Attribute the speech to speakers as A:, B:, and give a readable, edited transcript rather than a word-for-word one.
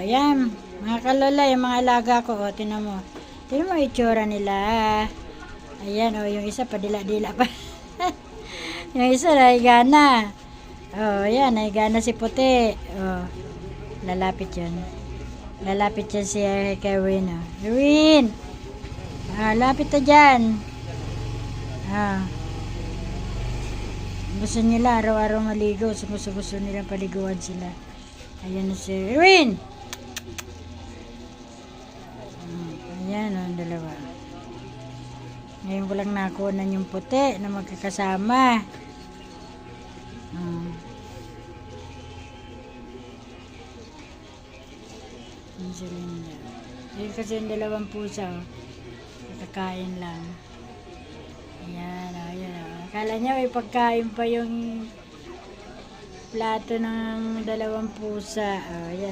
A: yan. Mga kalola, yung mga alaga ko. O, tinan mo. Tinan mo itsura nila. Ayan, o, yung isa padila-dila pa. Yung isa naigana. O, ayan, naigana si puti. O, lalapit yun. Lalapit yan si Kevin. O. Kevin! Lapit na dyan. Gusto nila araw-araw maligo. Gusto nila paliguan sila. Ayan na si Erwin. Ayan o, dalawa. Ngayon ko lang nakunan yung puti na magkakasama. Yan si Linda. Ayan kasi yung dalawang pusa o. Nakakain lang. Ayan o, ayan o. Akala niya may pagkain pa yung plato ng dalawang pusa. O, ayan.